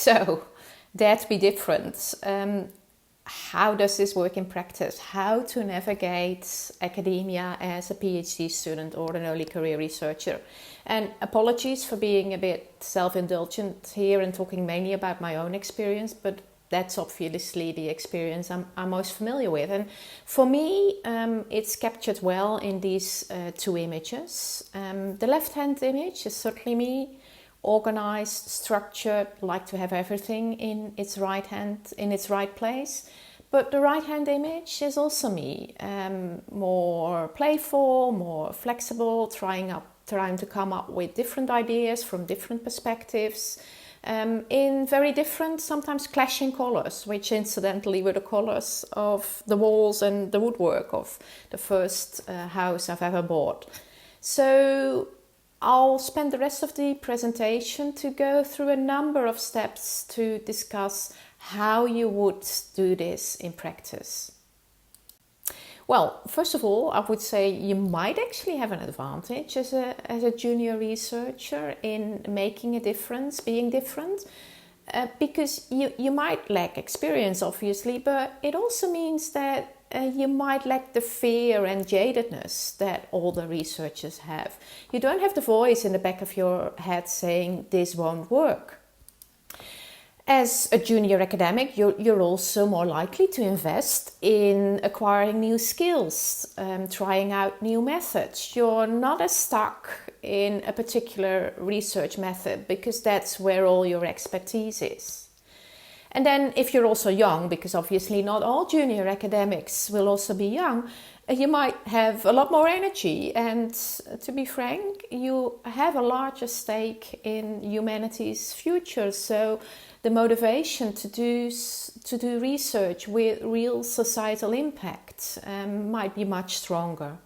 So, dare to be different. How does this work in practice? How to navigate academia as a PhD student or an early career researcher? And apologies for being a bit self-indulgent here and talking mainly about my own experience, but that's obviously the experience I'm most familiar with. And for me, it's captured well in these two images. The left-hand image is certainly me, organized, structured, like to have everything in its right place. But the right-hand image is also me, more playful, more flexible, trying to come up with different ideas from different perspectives, in very different, sometimes clashing colors, which incidentally were the colors of the walls and the woodwork of the first house I've ever bought. So I'll spend the rest of the presentation to go through a number of steps to discuss how you would do this in practice. Well, first of all, I would say you might actually have an advantage as a junior researcher in making a difference, being different, because you might lack experience, obviously, but it also means that you might lack the fear and jadedness that all the researchers have. You don't have the voice in the back of your head saying this won't work. As a junior academic, you're also more likely to invest in acquiring new skills, trying out new methods. You're not as stuck in a particular research method because that's where all your expertise is. And then if you're also young, because obviously not all junior academics will also be young, you might have a lot more energy. And to be frank, you have a larger stake in humanity's future. So the motivation to do research with real societal impact might be much stronger.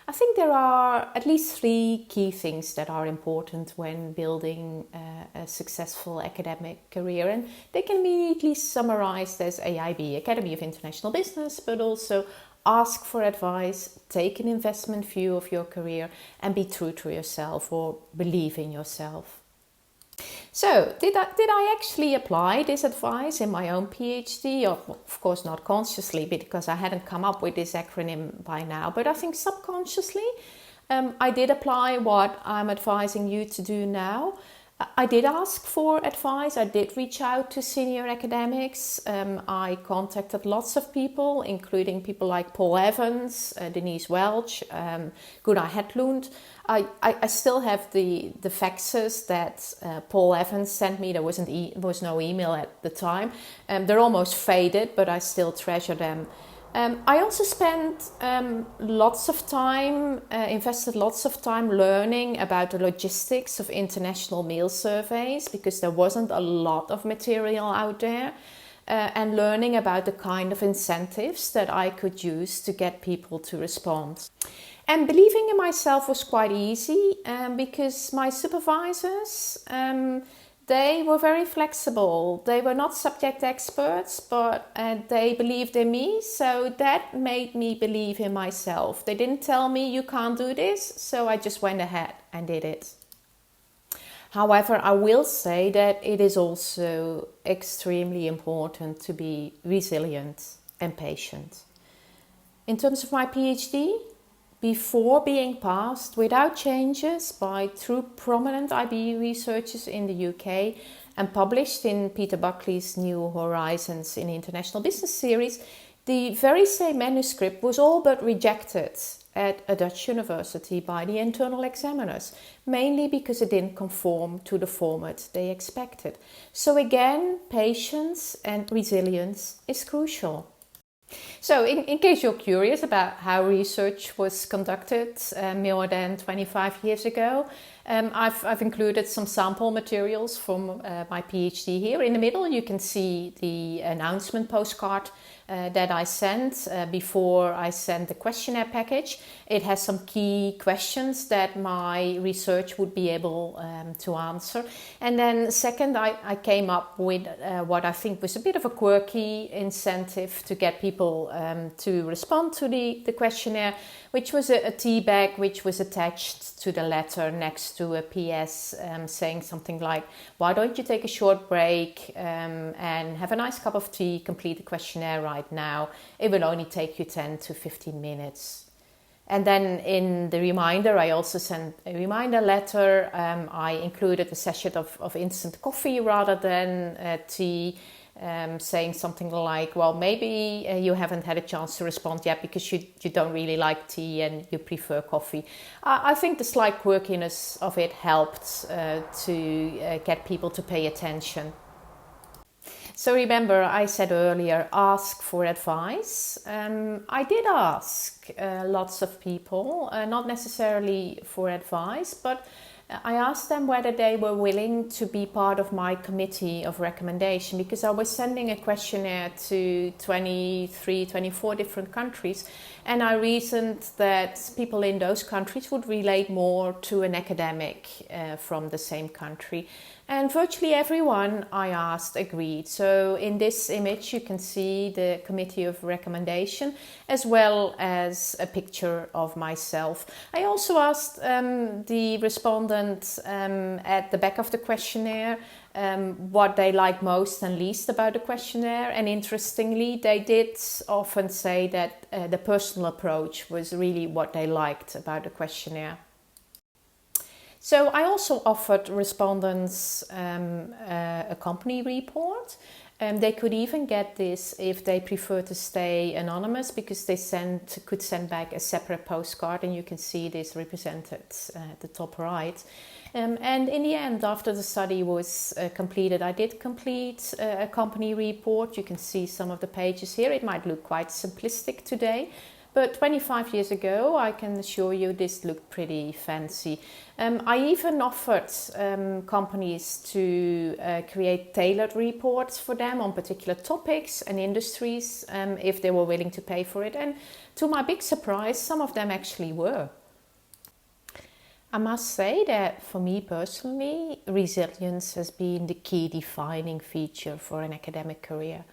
I think there are at least three key things that are important when building a successful academic career, and they can be neatly summarized as AIB, Academy of International Business, but also ask for advice, take an investment view of your career, and be true to yourself or believe in yourself. So, did I actually apply this advice in my own PhD? Of course not consciously, because I hadn't come up with this acronym by now, but I think subconsciously I did apply what I'm advising you to do now. I did ask for advice. I did reach out to senior academics. I contacted lots of people, including people like Paul Evans, Denise Welch, Gunnar Hedlund. I still have the faxes that Paul Evans sent me. There was no email at the time. They're almost faded, but I still treasure them. I also spent lots of time, invested lots of time learning about the logistics of international mail surveys, because there wasn't a lot of material out there, and learning about the kind of incentives that I could use to get people to respond. And believing in myself was quite easy because my supervisors, they were very flexible. They were not subject experts, but they believed in me. So that made me believe in myself. They didn't tell me you can't do this, so I just went ahead and did it. However, I will say that it is also extremely important to be resilient and patient. In terms of my PhD, before being passed without changes by two prominent IB researchers in the UK and published in Peter Buckley's New Horizons in International Business series, the very same manuscript was all but rejected at a Dutch university by the internal examiners, mainly because it didn't conform to the format they expected. So again, patience and resilience is crucial. So in case you're curious about how research was conducted more than 25 years ago, I've included some sample materials from my PhD here. In the middle you can see the announcement postcard that I sent before I sent the questionnaire package. It has some key questions that my research would be able to answer. And then second, I came up with what I think was a bit of a quirky incentive to get people to respond to the questionnaire, which was a tea bag which was attached to the letter next to a PS saying something like, why don't you take a short break and have a nice cup of tea, complete the questionnaire right now. It will only take you 10 to 15 minutes. And then in the reminder, I also sent a reminder letter. I included a sachet of instant coffee rather than tea, saying something like, well, maybe you haven't had a chance to respond yet because you don't really like tea and you prefer coffee. I think the slight quirkiness of it helped to get people to pay attention. So remember, I said earlier, ask for advice. I did ask lots of people, not necessarily for advice, but I asked them whether they were willing to be part of my committee of recommendation, because I was sending a questionnaire to 23, 24 different countries, and I reasoned that people in those countries would relate more to an academic from the same country. And virtually everyone I asked agreed. So in this image you can see the committee of recommendation as well as a picture of myself. I also asked the respondents at the back of the questionnaire what they like most and least about the questionnaire. And interestingly, they did often say that the personal approach was really what they liked about the questionnaire. So I also offered respondents a company report. They could even get this if they prefer to stay anonymous, because they could send back a separate postcard, and you can see this represented at the top right. And in the end, after the study was completed, I did complete a company report. You can see some of the pages here. It might look quite simplistic today, but 25 years ago, I can assure you this looked pretty fancy. I even offered companies to create tailored reports for them on particular topics and industries if they were willing to pay for it. And to my big surprise, some of them actually were. I must say that for me personally, resilience has been the key defining feature for an academic career.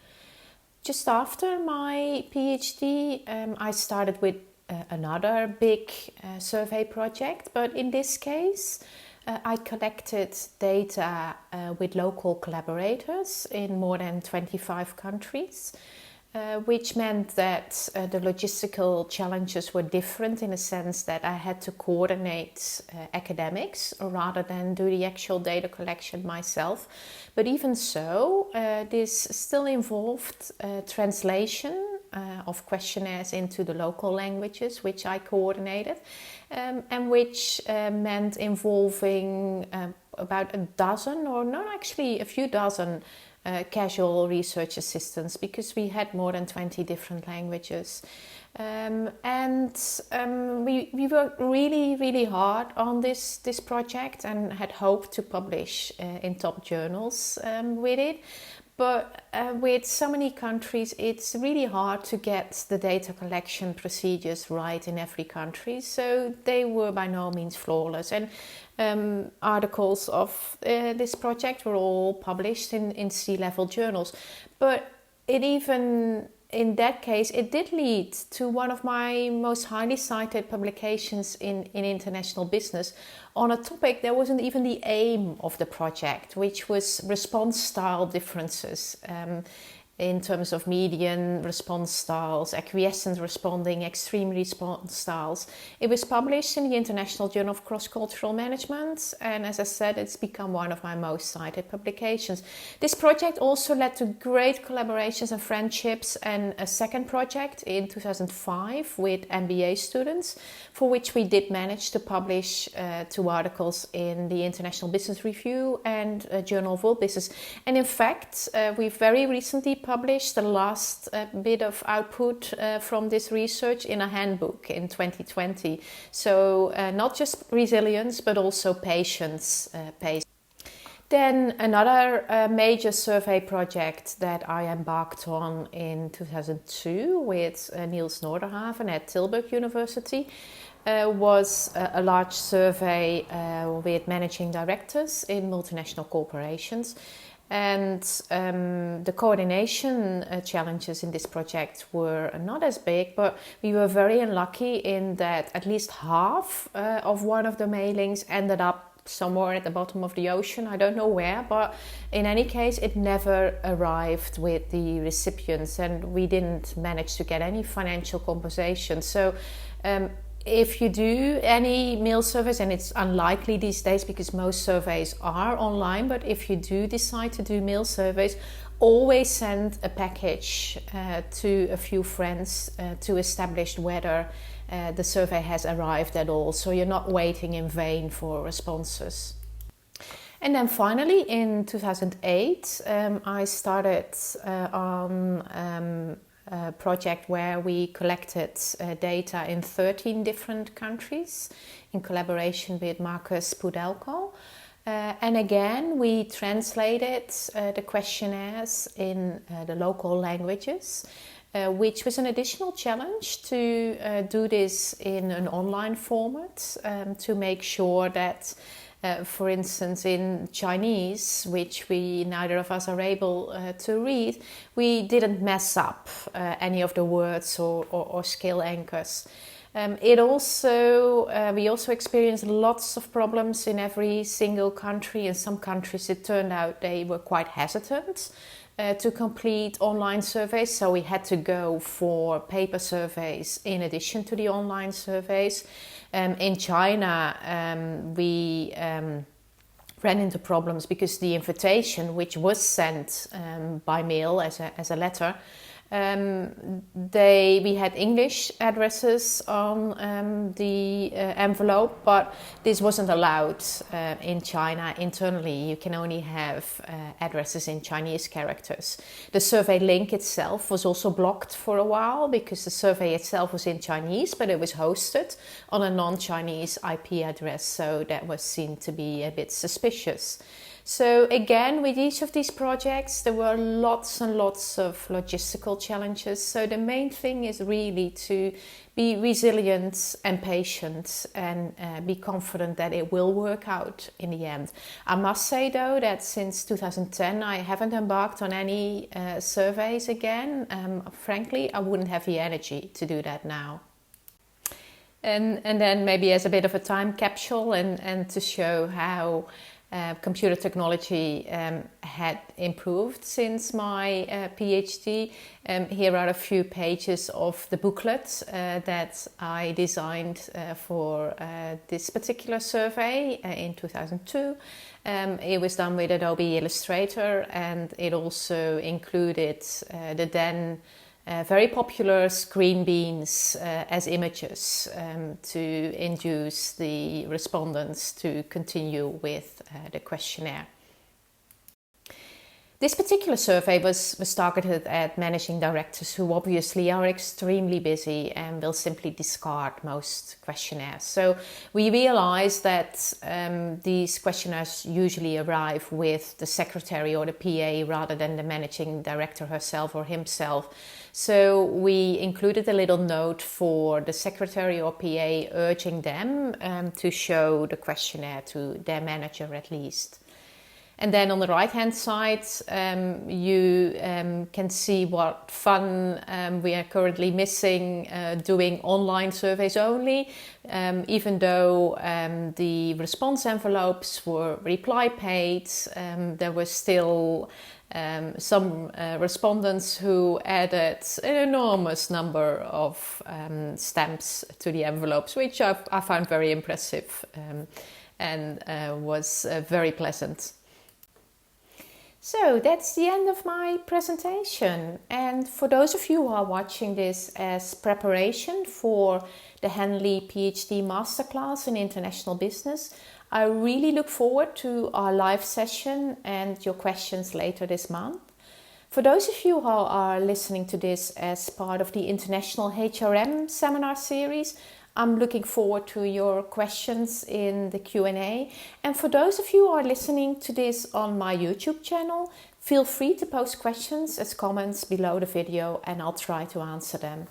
Just after my PhD, I started with another big survey project, but in this case, I collected data with local collaborators in more than 25 countries, which meant that the logistical challenges were different in the sense that I had to coordinate academics rather than do the actual data collection myself. But even so, this still involved translation of questionnaires into the local languages, which I coordinated, and which meant involving about a dozen, or not actually a few dozen, casual research assistants, because we had more than 20 different languages. We worked really hard on this project and had hoped to publish in top journals with it. But with so many countries, it's really hard to get the data collection procedures right in every country. So they were by no means flawless. And articles of this project were all published in C-level journals. But in that case, it did lead to one of my most highly cited publications in international business on a topic that wasn't even the aim of the project, which was response style differences in terms of median response styles, acquiescent responding, extreme response styles. It was published in the International Journal of Cross-Cultural Management, and as I said, it's become one of my most cited publications. This project also led to great collaborations and friendships, and a second project in 2005 with MBA students, for which we did manage to publish 2 articles in the International Business Review and Journal of World Business. And in fact, we've very recently published the last bit of output from this research in a handbook in 2020. So not just resilience, but also patience. Then another major survey project that I embarked on in 2002 with Niels Noorderhaven at Tilburg University was a large survey with managing directors in multinational corporations. And the coordination challenges in this project were not as big, but we were very unlucky in that at least half of one of the mailings ended up somewhere at the bottom of the ocean. I don't know where, but in any case, it never arrived with the recipients, and we didn't manage to get any financial compensation. So if you do any mail surveys, and it's unlikely these days because most surveys are online, but if you do decide to do mail surveys, always send a package to a few friends to establish whether the survey has arrived at all, so you're not waiting in vain for responses. And then finally in 2008 I started on a project where we collected data in 13 different countries in collaboration with Marcus Pudelko. And again, we translated the questionnaires in the local languages, which was an additional challenge to do this in an online format, to make sure that, for instance, in Chinese, which we neither of us are able to read, we didn't mess up any of the words or skill anchors. We also experienced lots of problems in every single country. In some countries it turned out they were quite hesitant to complete online surveys, so we had to go for paper surveys in addition to the online surveys. In China we ran into problems because the invitation, which was sent by mail as a letter, we had English addresses on the envelope, but this wasn't allowed in China internally. You can only have addresses in Chinese characters. The survey link itself was also blocked for a while because the survey itself was in Chinese, but it was hosted on a non-Chinese IP address, so that was seen to be a bit suspicious. So again, with each of these projects, there were lots and lots of logistical challenges. So the main thing is really to be resilient and patient and be confident that it will work out in the end. I must say though that since 2010, I haven't embarked on any surveys again. Frankly, I wouldn't have the energy to do that now. And then maybe as a bit of a time capsule and to show how computer technology had improved since my PhD. Here are a few pages of the booklet that I designed for this particular survey in 2002. It was done with Adobe Illustrator, and it also included the then very popular screen beans as images to induce the respondents to continue with the questionnaire. This particular survey was targeted at managing directors who obviously are extremely busy and will simply discard most questionnaires. So we realized that these questionnaires usually arrive with the secretary or the PA rather than the managing director herself or himself. So we included a little note for the secretary or PA urging them to show the questionnaire to their manager at least. And then on the right-hand side, you can see what fun we are currently missing doing online surveys only. Even though the response envelopes were reply paid, there were still some respondents who added an enormous number of stamps to the envelopes, which I found very impressive and was very pleasant. So that's the end of my presentation, and for those of you who are watching this as preparation for the Henley PhD Masterclass in International Business, I really look forward to our live session and your questions later this month. For those of you who are listening to this as part of the International HRM Seminar Series, I'm looking forward to your questions in the Q&A. And for those of you who are listening to this on my YouTube channel, feel free to post questions as comments below the video and I'll try to answer them.